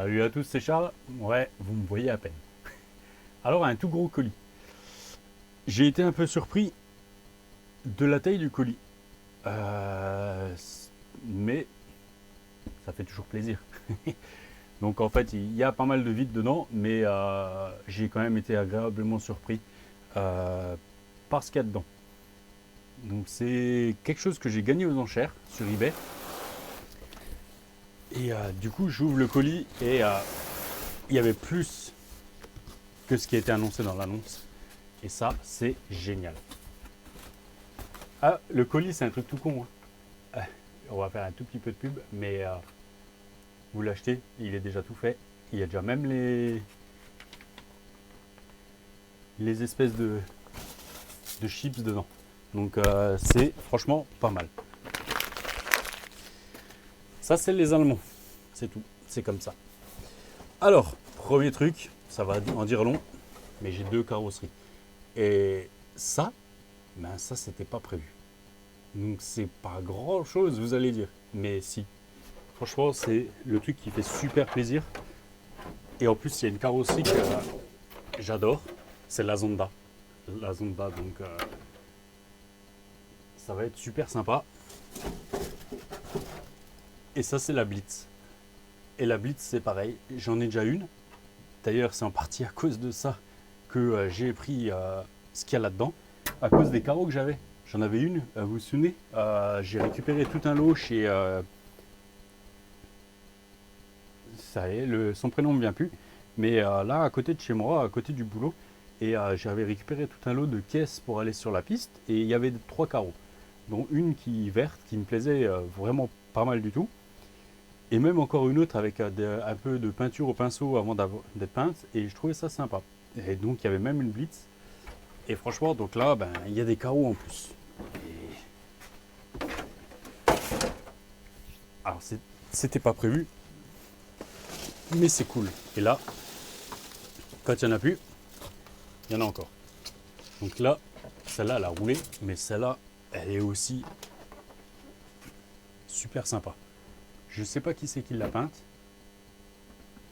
Salut à tous, c'est Charles. Ouais, vous me voyez à peine. Alors, un tout gros colis. J'ai été un peu surpris de la taille du colis. Mais ça fait toujours plaisir. Donc en fait, il y a pas mal de vide dedans, mais j'ai quand même été agréablement surpris par ce qu'il y a dedans. Donc c'est quelque chose que j'ai gagné aux enchères sur eBay. Et du coup, j'ouvre le colis et il y avait plus que ce qui a été annoncé dans l'annonce. Et ça, c'est génial. Ah, le colis, c'est un truc tout con, hein. On va faire un tout petit peu de pub, mais vous l'achetez, il est déjà tout fait. Il y a déjà même les espèces de chips dedans. Donc c'est franchement pas mal. Ça, c'est les Allemands. C'est tout. C'est comme ça. Alors, premier truc, ça va en dire long, mais j'ai deux carrosseries. Et ça, ben ça, c'était pas prévu. Donc, c'est pas grand chose, vous allez dire. Mais si. Franchement, c'est le truc qui fait super plaisir. Et en plus, il y a une carrosserie que j'adore. C'est la Zonda. La Zonda, donc ça va être super sympa. Et ça, c'est la Blitz. Et la Blitz, c'est pareil. J'en ai déjà une. D'ailleurs, c'est en partie à cause de ça que j'ai pris ce qu'il y a là-dedans. À cause des carreaux que j'avais. J'en avais une, vous vous souvenez, j'ai récupéré tout un lot chez... ça y est, son prénom ne me vient plus. Mais là, à côté de chez moi, à côté du boulot, et j'avais récupéré tout un lot de caisses pour aller sur la piste. Et il y avait 3 carreaux. Dont une qui verte, qui me plaisait vraiment pas mal du tout. Et même encore une autre avec un peu de peinture au pinceau avant d'être peinte. Et je trouvais ça sympa. Et donc, il y avait même une Blitz. Et franchement, donc là, ben, il y a des carreaux en plus. Alors, c'était pas prévu, mais c'est cool. Et là, quand il n'y en a plus, il y en a encore. Donc là, celle-là, elle a roulé, mais celle-là, elle est aussi super sympa. Je sais pas qui c'est qui l'a peinte.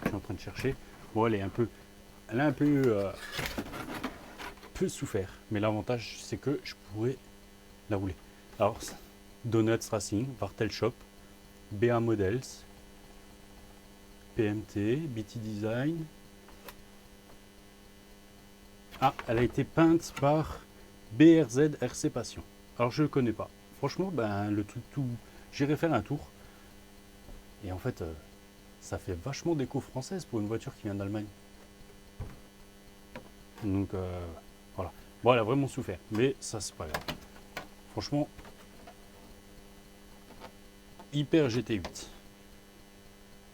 Je suis en train de chercher. Bon, elle a un peu souffert. Mais l'avantage, c'est que je pourrais la rouler. Alors, Donuts Racing, Vartel Shop, BA Models, PMT, BT Design. Ah, elle a été peinte par BRZ RC Passion. Alors, je ne le connais pas. Franchement, ben, le truc tout... J'irai faire un tour. Et en fait, ça fait vachement d'écho française pour une voiture qui vient d'Allemagne. Donc, voilà. Bon, elle a vraiment souffert. Mais ça, c'est pas grave. Franchement, hyper GT8.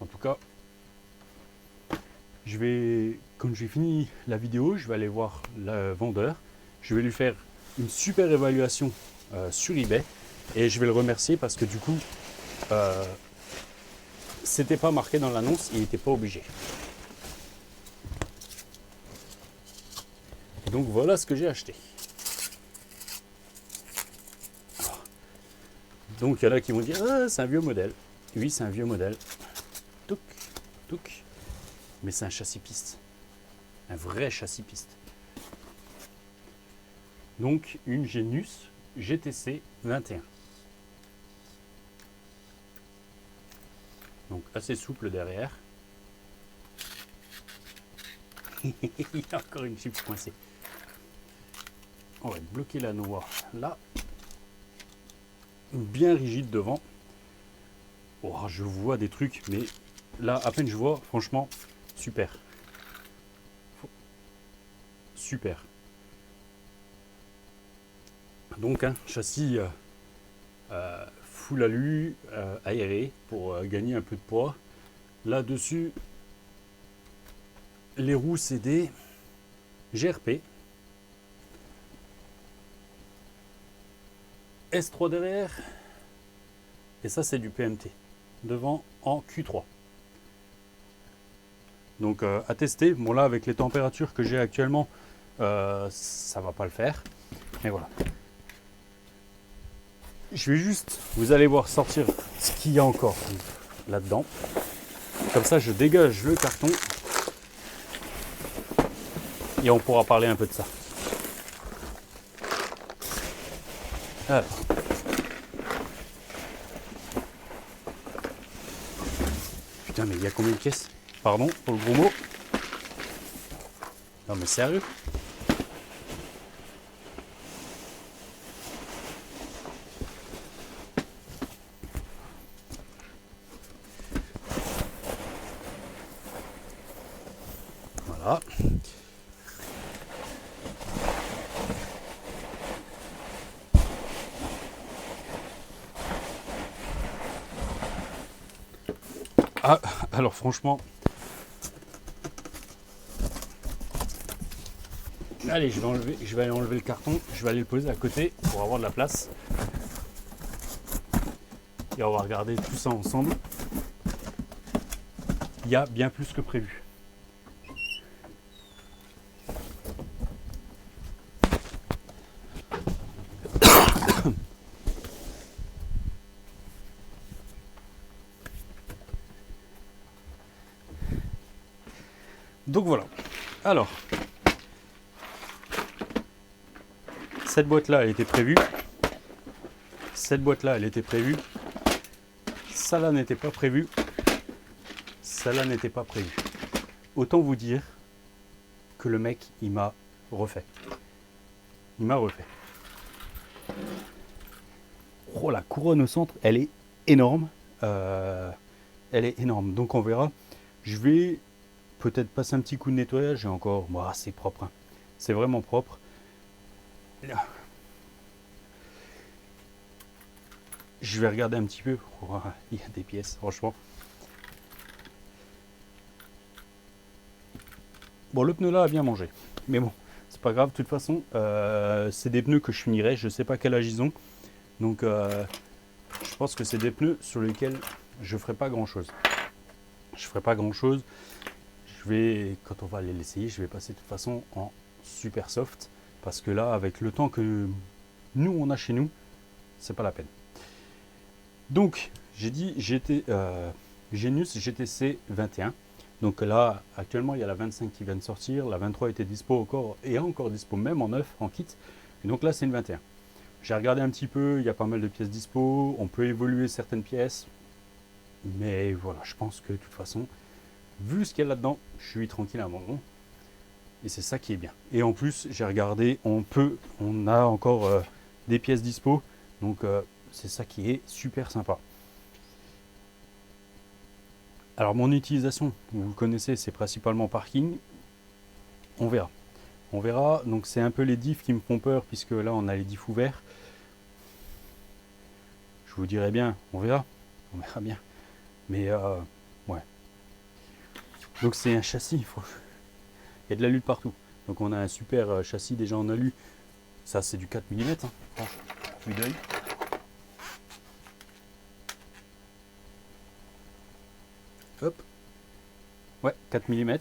En tout cas, quand j'ai fini la vidéo, je vais aller voir le vendeur. Je vais lui faire une super évaluation sur eBay. Et je vais le remercier parce que du coup, c'était pas marqué dans l'annonce, il n'était pas obligé. Donc voilà ce que j'ai acheté. Donc il y en a qui vont dire ah, c'est un vieux modèle. Oui, c'est un vieux modèle. Touc, touc. Mais c'est un châssis piste. Un vrai châssis piste. Donc une Genius GTC 21. Donc assez souple derrière. Il y a encore une chip coincée. On va bloquer la noix là. Bien rigide devant. Oh, je vois des trucs, mais là, à peine je vois, franchement, super. Super. Donc, un châssis full alu, aéré, pour gagner un peu de poids. Là-dessus, les roues, c'est des GRP. S3 derrière. Et ça, c'est du PMT. Devant en Q3. Donc à tester. Bon là, avec les températures que j'ai actuellement, ça va pas le faire. Mais voilà. Je vais juste, vous allez voir sortir ce qu'il y a encore là-dedans. Comme ça, je dégage le carton et on pourra parler un peu de ça. Alors. Putain, mais il y a combien de pièces? Pardon pour le gros mot. Non mais sérieux? Voilà. Ah, alors franchement, allez, je vais aller enlever le carton, je vais aller le poser à côté pour avoir de la place. Et on va regarder tout ça ensemble. Il y a bien plus que prévu. Donc voilà. Alors, cette boîte-là, elle était prévue. Cette boîte-là, elle était prévue. Ça là n'était pas prévu. Ça là n'était pas prévu. Autant vous dire que le mec, il m'a refait. Il m'a refait. Oh, la couronne au centre, elle est énorme. Elle est énorme. Donc on verra. Je vais peut-être passer un petit coup de nettoyage et encore, bah, c'est propre. Hein. C'est vraiment propre. Je vais regarder un petit peu. Oh, il y a des pièces, franchement. Bon, le pneu là a bien mangé. Mais bon, c'est pas grave. De toute façon, c'est des pneus que je finirai. Je sais pas quel âge ils ont. Donc, je pense que c'est des pneus sur lesquels je ferai pas grand chose. Je ferai pas grand chose. Je vais, quand on va aller l'essayer, je vais passer de toute façon en super soft. Parce que là, avec le temps que nous, on a chez nous, c'est pas la peine. Donc, j'ai dit, j'étais Genius GTC 21. Donc là, actuellement, il y a la 25 qui vient de sortir. La 23 était dispo encore et encore dispo même en neuf, en kit. Et donc là, c'est une 21. J'ai regardé un petit peu, il y a pas mal de pièces dispo. On peut évoluer certaines pièces. Mais voilà, je pense que de toute façon, vu ce qu'il y a là-dedans, je suis tranquille à un moment. Et c'est ça qui est bien. Et en plus, j'ai regardé, on a encore des pièces dispo. Donc c'est ça qui est super sympa. Alors mon utilisation, vous le connaissez, c'est principalement parking. On verra. On verra. Donc c'est un peu les diffs qui me font peur puisque là on a les diffs ouverts. Je vous dirai bien, on verra. On verra bien. Mais ouais. Donc c'est un châssis. Il y a de l'alu partout. Donc on a un super châssis déjà en alu. Ça c'est du 4 mm. Hein. Vue d'œil. Hop. Ouais, 4 mm.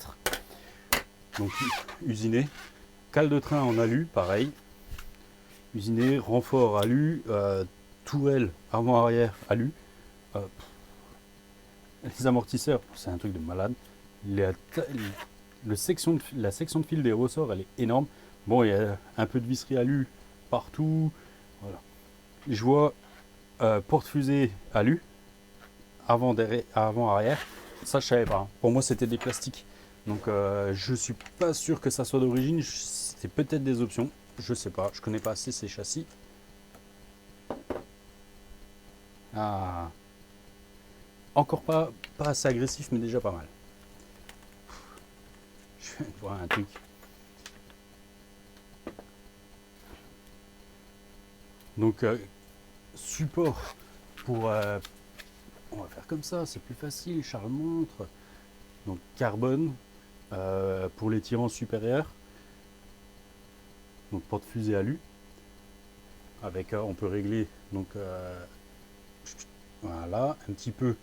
Donc usiné. Cale de train en alu, pareil. Usiné, renfort alu, tourelle avant-arrière alu. Les amortisseurs, c'est un truc de malade. La section de fil des ressorts, elle est énorme. Bon, il y a un peu de visserie alu partout. Voilà. Je vois porte-fusée alu, avant-arrière. Ça, je savais pas. Hein. Pour moi, c'était des plastiques. Donc, je suis pas sûr que ça soit d'origine. C'est peut-être des options. Je sais pas. Je connais pas assez ces châssis. Ah. Encore pas assez agressif, mais déjà pas mal. Je viens de voir un truc. Donc, support pour... on va faire comme ça, c'est plus facile. Charles montre. Donc, carbone pour les tirants supérieurs. Donc, porte-fusée alu. Avec, on peut régler donc voilà, un petit peu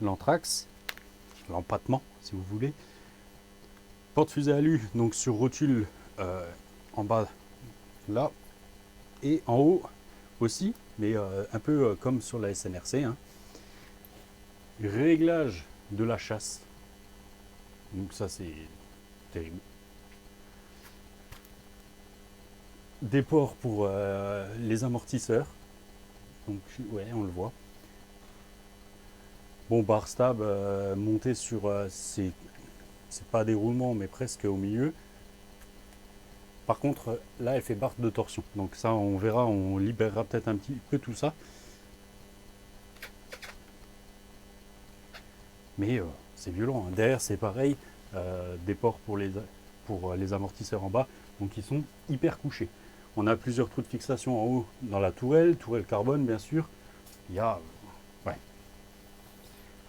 l'anthrax, l'empattement si vous voulez. Porte-fusée alu, donc sur rotule en bas là, et en haut aussi, mais un peu comme sur la SNRC. Hein. Réglage de la chasse. Donc ça c'est terrible. Des ports pour les amortisseurs. Donc ouais, on le voit. Bon, bar stab monté sur c'est pas des roulements mais presque au milieu. Par contre là elle fait barre de torsion. Donc ça on verra, on libérera peut-être un petit peu tout ça. Mais c'est violent, hein. Derrière c'est pareil, des ports pour les amortisseurs en bas, donc ils sont hyper couchés. On a plusieurs trous de fixation en haut dans la tourelle carbone bien sûr. Il y a ouais.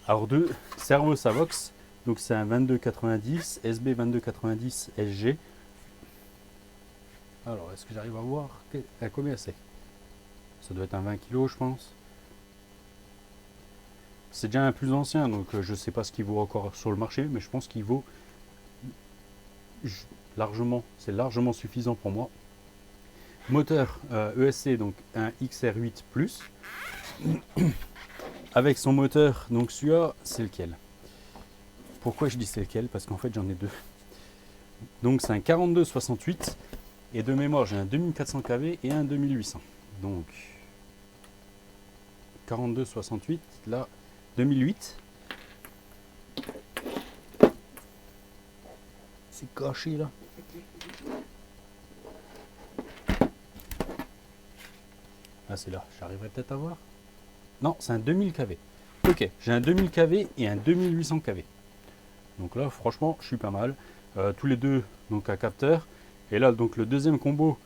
Alors deux servos Savox, donc c'est un 2290 SB 2290 SG. Alors est-ce que j'arrive à voir à combien c'est? Ça doit être un 20 kg je pense. C'est déjà un plus ancien, donc je ne sais pas ce qu'il vaut encore sur le marché, mais je pense qu'il vaut largement, c'est largement suffisant pour moi. Moteur ESC, donc un XR8 Plus, avec son moteur, donc celui-là, c'est lequel? Pourquoi je dis c'est lequel? Parce qu'en fait j'en ai deux. Donc c'est un 4268, et de mémoire j'ai un 2400 kV et un 2800. Donc 4268, là 2008. C'est caché là. Ah c'est là, j'arriverai peut-être à voir. Non, c'est un 2000 kV. Ok, j'ai un 2000 kV et un 2800 kV. Donc là, franchement, je suis pas mal. Tous les deux, donc à capteur. Et là, donc le deuxième combo,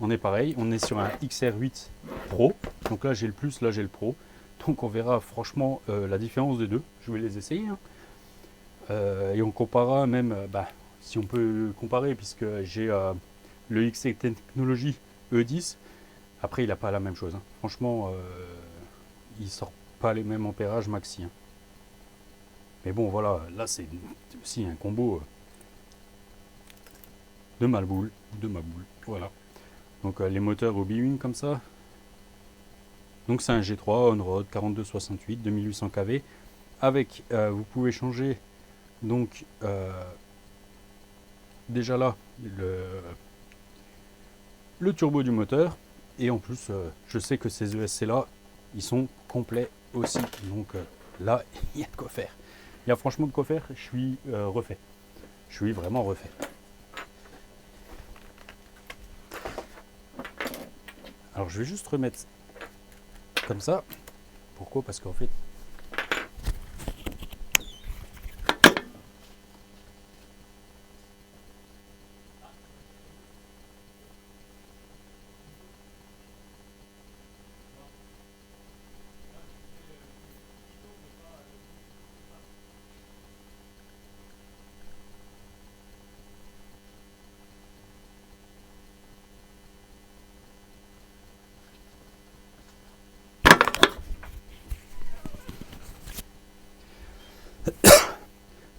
on est pareil. On est sur un XR8 Pro. Donc là, j'ai le plus, là, j'ai le Pro. Donc on verra franchement la différence des deux. Je vais les essayer. Hein. Et on comparera même, si on peut comparer, puisque j'ai le XC Technology E10. Après, il n'a pas la même chose. Hein. Franchement, il sort pas les mêmes ampérages maxi. Hein. Mais bon, voilà, là c'est aussi un combo de ma boule. Voilà. Donc les moteurs au B-Wing comme ça. Donc c'est un G3 on-road 4268 2800 kV avec vous pouvez changer donc déjà là le turbo du moteur et en plus je sais que ces ESC là ils sont complets aussi donc là il y a de quoi faire, il y a franchement de quoi faire. Je suis refait, je suis vraiment refait. Alors je vais juste remettre comme ça. Pourquoi? Parce qu'en fait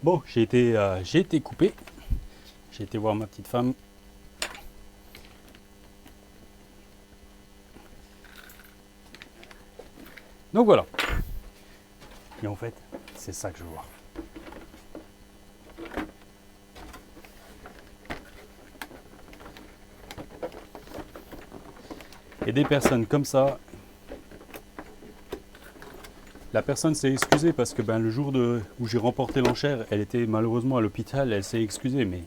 bon, j'ai été coupé. J'ai été voir ma petite femme. Donc voilà. Et en fait, c'est ça que je veux voir. Et des personnes comme ça, la personne s'est excusée parce que le jour où j'ai remporté l'enchère, elle était malheureusement à l'hôpital, elle s'est excusée, mais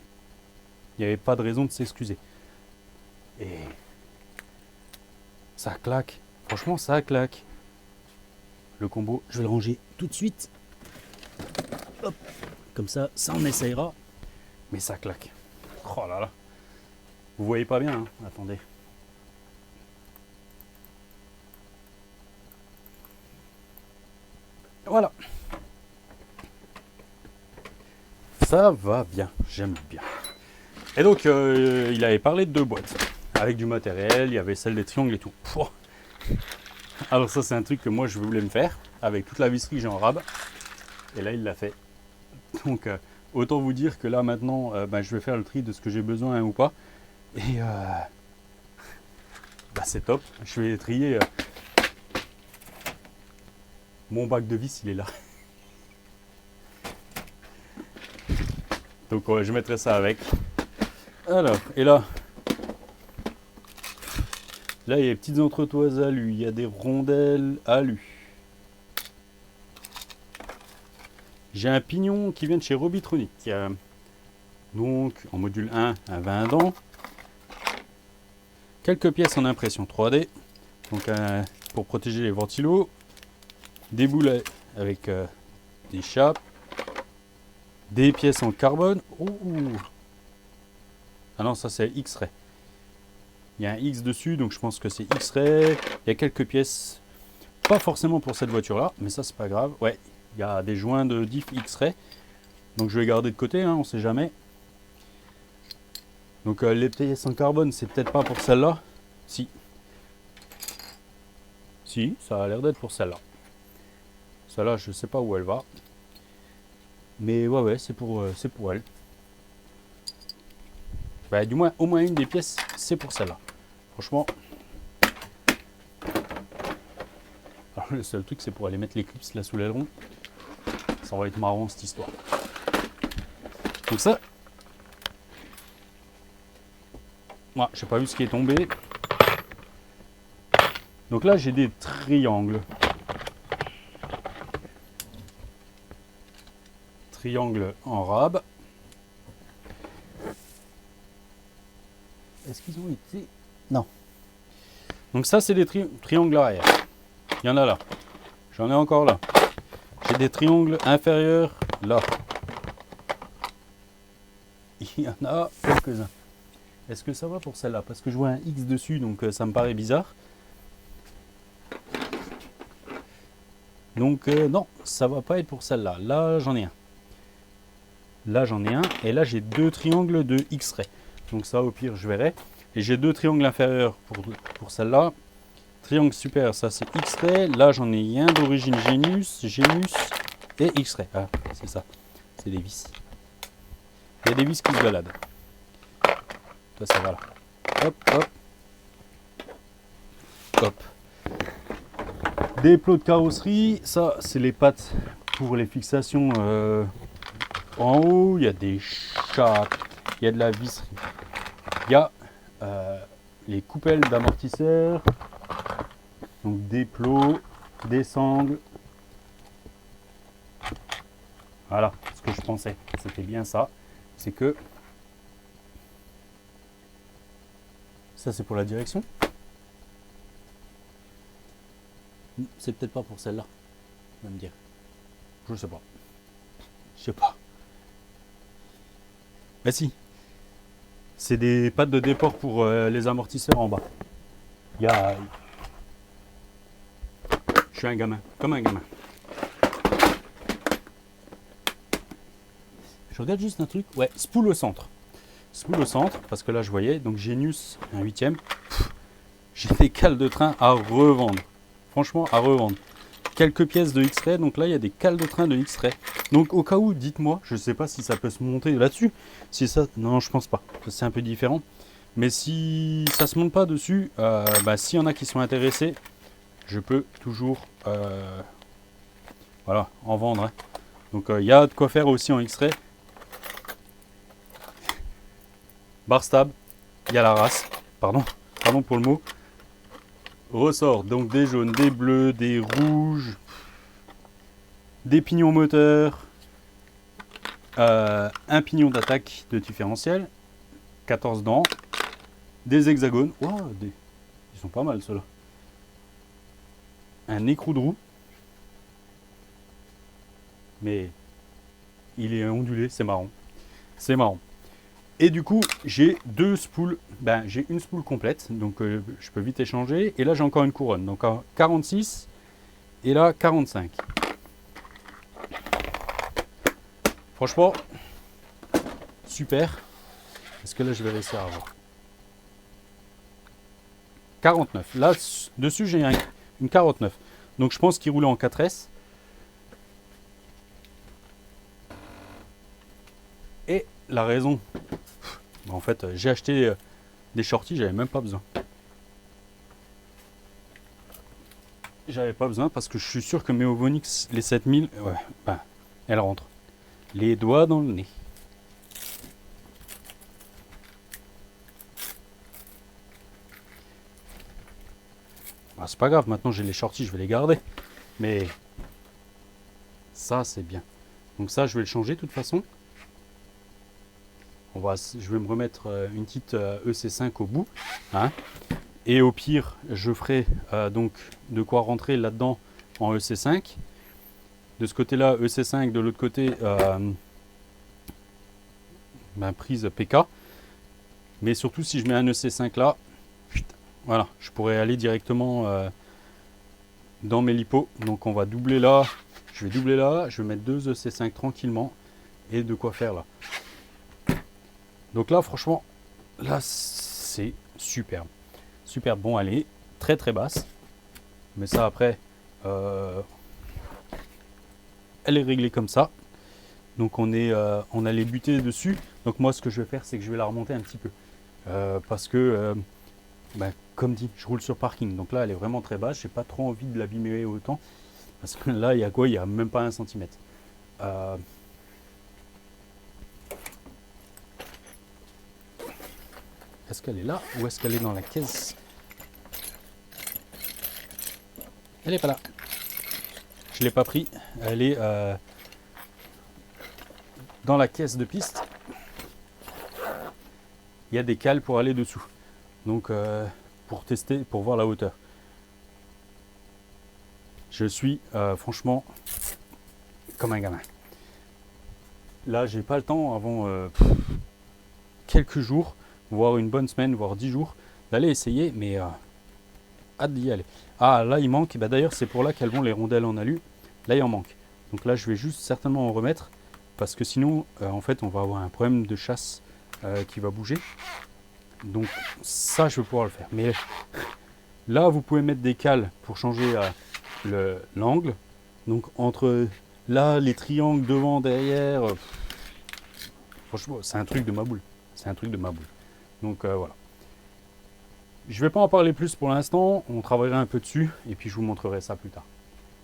il n'y avait pas de raison de s'excuser. Et ça claque, franchement ça claque. Le combo, je vais le ranger tout de suite. Hop, comme ça on essayera. Mais ça claque. Oh là là. Vous voyez pas bien, hein. Attendez. Voilà. Ça va bien, j'aime bien. Et donc, il avait parlé de 2 boîtes. Avec du matériel, il y avait celle des triangles et tout. Pouah. Alors ça, c'est un truc que moi, je voulais me faire. Avec toute la visserie, j'ai en rab. Et là, il l'a fait. Donc, autant vous dire que là, maintenant, je vais faire le tri de ce que j'ai besoin ou pas. Et c'est top. Je vais trier. Mon bac de vis, il est là. Donc je mettrai ça avec. Alors, et là, il y a des petites entretoises alu, il y a des rondelles alu. J'ai un pignon qui vient de chez Robitronic. Donc, en module 1 à 20 dents. Quelques pièces en impression 3D. Donc, pour protéger les ventilos. Des boules avec des chapes. Des pièces en carbone. Ah non, ça c'est X-Ray. Il y a un X dessus, donc je pense que c'est X-Ray. Il y a quelques pièces, pas forcément pour cette voiture-là, mais ça c'est pas grave. Ouais, il y a des joints de diff X-Ray. Donc je vais garder de côté, hein, on sait jamais. Donc les pièces en carbone, c'est peut-être pas pour celle-là. Si. Si, ça a l'air d'être pour celle-là. Celle-là, je sais pas où elle va. Mais ouais, c'est pour elle. Bah, du moins, au moins une des pièces, c'est pour celle-là. Franchement. Alors, le seul truc, c'est pour aller mettre les clips là sous l'aileron. Ça va être marrant cette histoire. Donc ça. Moi, j'ai pas vu ce qui est tombé. Donc là, j'ai des triangles. Triangles en rab. Est-ce qu'ils ont été... Non. Donc ça, c'est des triangles arrière. Il y en a là. J'en ai encore là. J'ai des triangles inférieurs là. Il y en a quelques-uns. Est-ce que ça va pour celle-là? Parce que je vois un X dessus, donc ça me paraît bizarre. Donc non, ça va pas être pour celle-là. Là, j'en ai un. Là, j'en ai un. Et là, j'ai deux triangles de X-Ray. Donc ça, au pire, je verrai. Et j'ai deux triangles inférieurs pour celle-là. Triangle supérieur, ça c'est X-Ray. Là, j'en ai un d'origine Genius et X-Ray. Ah, c'est ça. C'est des vis. Il y a des vis qui se baladent. Ça va là. Hop, hop. Hop. Des plots de carrosserie. Ça, c'est les pattes pour les fixations en haut. Il y a des chaps. Il y a de la visserie. Il y a les coupelles d'amortisseurs. Donc des plots, des sangles. Voilà ce que je pensais. C'était bien ça. C'est que ça, c'est pour la direction. C'est peut-être pas pour celle-là. On va me dire. Je sais pas. Je sais pas. Mais si. C'est des pattes de déport pour les amortisseurs en bas. Il y a... Je suis un gamin. Comme un gamin. Je regarde juste un truc. Ouais, spool au centre. Spool au centre, parce que là je voyais. Donc Genius, un 8e. J'ai des cales de train à revendre. Franchement, à revendre. Quelques pièces de X-Ray. Donc là, il y a des cales de train de X-Ray. Donc au cas où, dites-moi. Je ne sais pas si ça peut se monter là-dessus. Si ça... Non, je pense pas. C'est un peu différent. Mais si ça se monte pas dessus, s'il y en a qui sont intéressés, je peux toujours voilà, en vendre. Hein. Donc il y a de quoi faire aussi en X-Ray. Barstab, il y a la race. Pardon pour le mot. Ressort donc des jaunes, des bleus, des rouges, des pignons moteurs, un pignon d'attaque de différentiel, 14 dents, des hexagones. Wow, ils sont pas mal ceux-là. Un écrou de roue. Mais il est ondulé, c'est marrant. C'est marrant. Et du coup, j'ai deux spools. J'ai une spool complète, donc je peux vite échanger. Et là, j'ai encore une couronne. Donc 46 et là 45. Franchement, super. Est-ce que là, je vais réussir à avoir 49. Là, dessus, j'ai une 49. Donc je pense qu'il roulait en 4S. Et la raison, en fait, j'ai acheté des shorties, j'avais même pas besoin. J'avais pas besoin parce que je suis sûr que mes Ovonix, les 7000, elles rentrent. Les doigts dans le nez. Ah, c'est pas grave, maintenant j'ai les shorties, je vais les garder. Mais ça, c'est bien. Donc ça, je vais le changer de toute façon. Je vais me remettre une petite EC5 au bout. Hein. Et au pire, je ferai donc de quoi rentrer là-dedans en EC5. De ce côté-là, EC5, de l'autre côté, prise PK. Mais surtout, si je mets un EC5 là, voilà, je pourrais aller directement dans mes lipos. Donc on va doubler là, je vais doubler là, je vais mettre 2 EC5 tranquillement et de quoi faire là. Donc là, franchement, là c'est superbe. Superbe, bon, elle est très très basse. Mais ça après, elle est réglée comme ça. Donc on a les butées dessus. Donc moi ce que je vais faire, c'est que je vais la remonter un petit peu. Parce que comme dit, je roule sur parking, donc là elle est vraiment très basse, j'ai pas trop envie de l'abîmer autant, parce que là il y a quoi, il y a même pas 1 cm. Est-ce qu'elle est là ou est-ce qu'elle est dans la caisse? Elle est pas là. Je l'ai pas pris, elle est dans la caisse de piste. Il y a des cales pour aller dessous. Donc pour tester, pour voir la hauteur. Je suis franchement comme un gamin. Là, j'ai pas le temps avant quelques jours, voire une bonne semaine, voire 10 jours, d'aller essayer, mais hâte d'y aller. Ah, là, il manque. D'ailleurs, c'est pour là qu'elles vont les rondelles en alu. Là, il en manque. Donc là, je vais juste certainement en remettre, parce que sinon, en fait, on va avoir un problème de chasse qui va bouger. Donc ça, je vais pouvoir le faire. Mais là, vous pouvez mettre des cales pour changer l'angle. Donc entre là, les triangles devant, derrière, franchement, c'est un truc de ma boule. C'est un truc de ma boule. Donc voilà. Je ne vais pas en parler plus pour l'instant. On travaillera un peu dessus et puis je vous montrerai ça plus tard.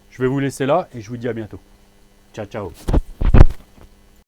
Je vais vous laisser là et je vous dis à bientôt. Ciao, ciao.